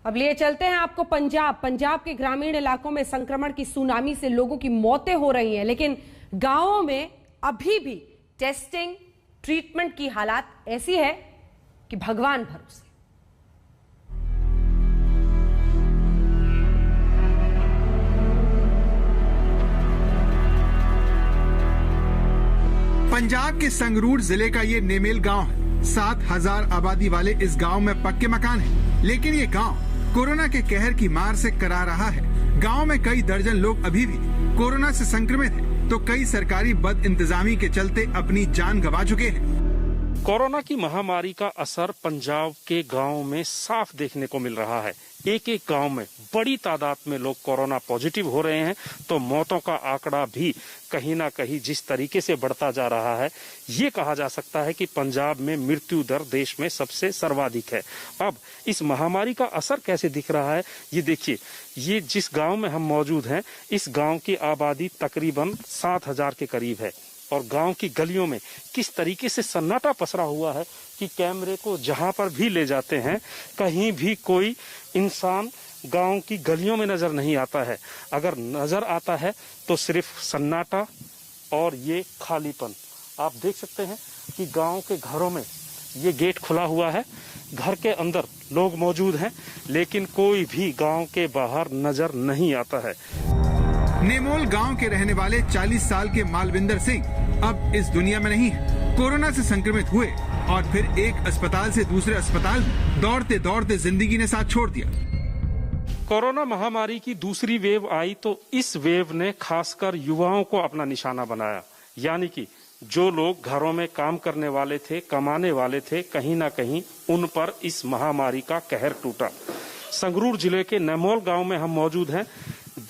अब लिए चलते हैं आपको पंजाब के ग्रामीण इलाकों में संक्रमण की सुनामी से लोगों की मौतें हो रही हैं, लेकिन गांवों में अभी भी टेस्टिंग ट्रीटमेंट की हालात ऐसी है कि भगवान भरोसे। पंजाब के संगरूर जिले का ये नेमेल गांव है। 7,000 आबादी वाले इस गांव में पक्के मकान हैं, लेकिन ये गांव कोरोना के कहर की मार से करा रहा है। गांव में कई दर्जन लोग अभी भी कोरोना से संक्रमित हैं, तो कई सरकारी बद इंतजामी के चलते अपनी जान गंवा चुके हैं। कोरोना की महामारी का असर पंजाब के गांव में साफ देखने को मिल रहा है। एक एक गांव में बड़ी तादाद में लोग कोरोना पॉजिटिव हो रहे हैं, तो मौतों का आंकड़ा भी कहीं ना कहीं जिस तरीके से बढ़ता जा रहा है, ये कहा जा सकता है कि पंजाब में मृत्यु दर देश में सबसे सर्वाधिक है। अब इस महामारी का असर कैसे दिख रहा है, ये देखिए। ये जिस गांव में हम मौजूद हैं, इस गांव की आबादी तकरीबन 7,000 के करीब है, और गांव की गलियों में किस तरीके से सन्नाटा पसरा हुआ है कि कैमरे को जहां पर भी ले जाते हैं, कहीं भी कोई इंसान गांव की गलियों में नजर नहीं आता है। अगर नजर आता है तो सिर्फ सन्नाटा और ये खालीपन। आप देख सकते हैं कि गांव के घरों में ये गेट खुला हुआ है, घर के अंदर लोग मौजूद हैं, लेकिन कोई भी गांव के बाहर नजर नहीं आता है। नेमोल गांव के रहने वाले 40 साल के मालविंदर सिंह अब इस दुनिया में नहीं है। कोरोना से संक्रमित हुए और फिर एक अस्पताल से दूसरे अस्पताल दौड़ते दौड़ते जिंदगी ने साथ छोड़ दिया। कोरोना महामारी की दूसरी वेव आई तो इस वेव ने खासकर युवाओं को अपना निशाना बनाया। यानी कि जो लोग घरों में काम करने वाले थे, कमाने वाले थे, कहीं ना कहीं उन पर इस महामारी का कहर टूटा। संगरूर जिले के नेमोल गांव में हम मौजूद हैं।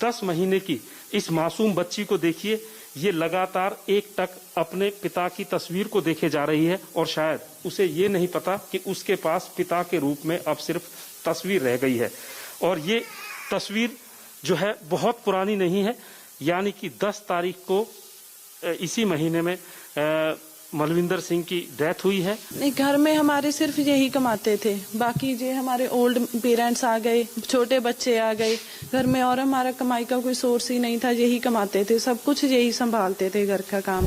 10 महीने की इस मासूम बच्ची को देखिए, ये लगातार एकटक अपने पिता की तस्वीर को देखे जा रही है, और शायद उसे ये नहीं पता कि उसके पास पिता के रूप में अब सिर्फ तस्वीर रह गई है। और ये तस्वीर जो है बहुत पुरानी नहीं है, यानी कि 10 तारीख को इसी महीने में मलविंदर सिंह की डेथ हुई है। नहीं, घर में हमारे सिर्फ यही कमाते थे, बाकी जो हमारे ओल्ड पेरेंट्स आ गए, छोटे बच्चे आ गए घर में, और हमारा कमाई का कोई सोर्स ही नहीं था। यही कमाते थे, सब कुछ यही संभालते थे घर का काम।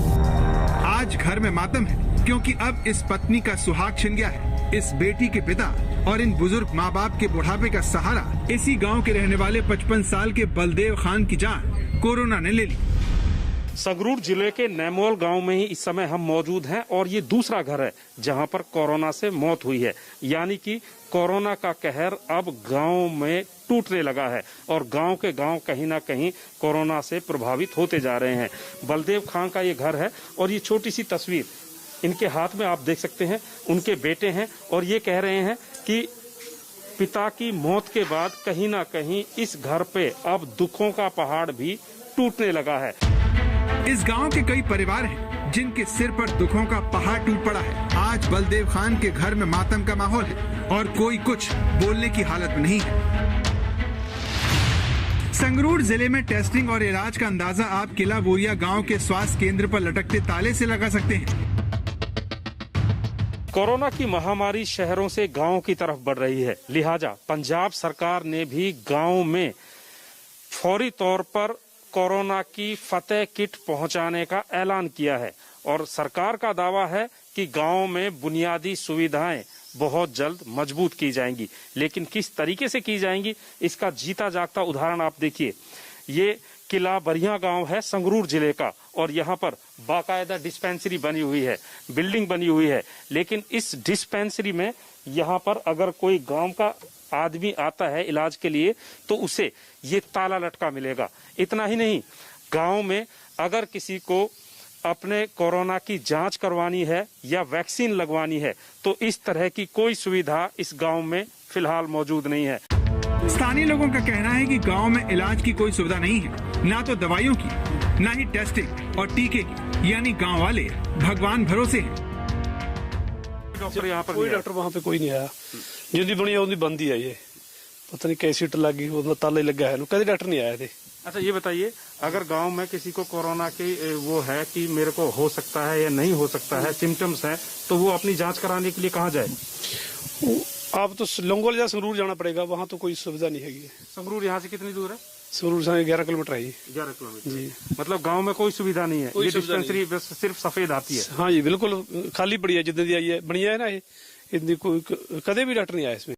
आज घर में मातम है, क्योंकि अब इस पत्नी का सुहाग छिन गया है। इस बेटी के पिता और इन बुजुर्ग माँ बाप के बुढ़ापे का सहारा इसी गाँव के रहने वाले 55 साल के बलदेव खान की जान कोरोना ने ले ली। संगरूर जिले के नेमोल गांव में ही इस समय हम मौजूद हैं, और ये दूसरा घर है जहां पर कोरोना से मौत हुई है। यानी कि कोरोना का कहर अब गांव में टूटने लगा है, और गांव के गांव कहीं ना कहीं कोरोना से प्रभावित होते जा रहे हैं। बलदेव खान का ये घर है, और ये छोटी सी तस्वीर इनके हाथ में आप देख सकते हैं, उनके बेटे हैं, और ये कह रहे हैं कि पिता की मौत के बाद कहीं ना कहीं इस घर पे अब दुखों का पहाड़ भी टूटने लगा है। इस गांव के कई परिवार हैं जिनके सिर पर दुखों का पहाड़ टूट पड़ा है। आज बलदेव खान के घर में मातम का माहौल है, और कोई कुछ बोलने की हालत में नहीं है। संगरूर जिले में टेस्टिंग और इलाज का अंदाजा आप किला बोरिया गांव के स्वास्थ्य केंद्र पर लटकते ताले से लगा सकते हैं। कोरोना की महामारी शहरों से गांव की तरफ बढ़ रही है, लिहाजा पंजाब सरकार ने भी गांव में फौरी तौर पर कोरोना की फतेह किट पहुंचाने का ऐलान किया है। और सरकार का दावा है कि गांव में बुनियादी सुविधाएं बहुत जल्द मजबूत की जाएंगी, लेकिन किस तरीके से की जाएंगी, इसका जीता जागता उदाहरण आप देखिए। ये किला बरिया गांव है संगरूर जिले का, और यहाँ पर बाकायदा डिस्पेंसरी बनी हुई है, बिल्डिंग बनी हुई है, लेकिन इस डिस्पेंसरी में यहाँ पर अगर कोई गांव का आदमी आता है इलाज के लिए तो उसे ये ताला लटका मिलेगा। इतना ही नहीं, गांव में अगर किसी को अपने कोरोना की जांच करवानी है या वैक्सीन लगवानी है तो इस तरह की कोई सुविधा इस गांव में फिलहाल मौजूद नहीं है। स्थानीय लोगों का कहना है कि गांव में इलाज की कोई सुविधा नहीं है, ना तो दवाइयों की, ना ही टेस्टिंग और टीके की, यानी गांव वाले भगवान भरोसे हैं। डॉक्टर यहाँ पर कोई डॉक्टर वहाँ पे कोई नहीं आया, जिंदी बनी है बंद ही है। ये पता नहीं कैसी लगी, वो ताला लगा है, कभी डॉक्टर नहीं आया थे। अच्छा ये बताइए, अगर गांव में किसी को कोरोना की वो है कि मेरे को हो सकता है या नहीं हो सकता है, सिम्टम्स है, तो वो अपनी जांच कराने के लिए कहाँ जाए? आप तो लोंगोल या संगरूर जाना पड़ेगा, वहाँ तो कोई सुविधा नहीं है। संगरूर यहाँ से कितनी दूर है? संगरूर से 11 किलोमीटर है। 11 किलोमीटर जी। मतलब गांव में कोई सुविधा नहीं है, ये डिस्पेंसरी बस सिर्फ सफेद आती है। हाँ जी, बिल्कुल खाली पड़ी है, जितनी आई है बढ़िया है ना, ये इतनी कोई कदे भी डॉक्टर नहीं आया इसमें।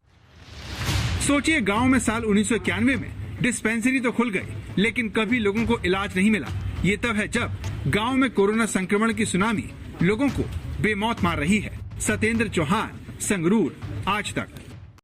सोचिए, गांव में साल 1991 में डिस्पेंसरी तो खुल गई, लेकिन कभी लोगों को इलाज नहीं मिला। ये तब है जब गांव में कोरोना संक्रमण की सुनामी लोगों को बेमौत मार रही है। सत्येंद्र चौहान, संगरूर, आज तक।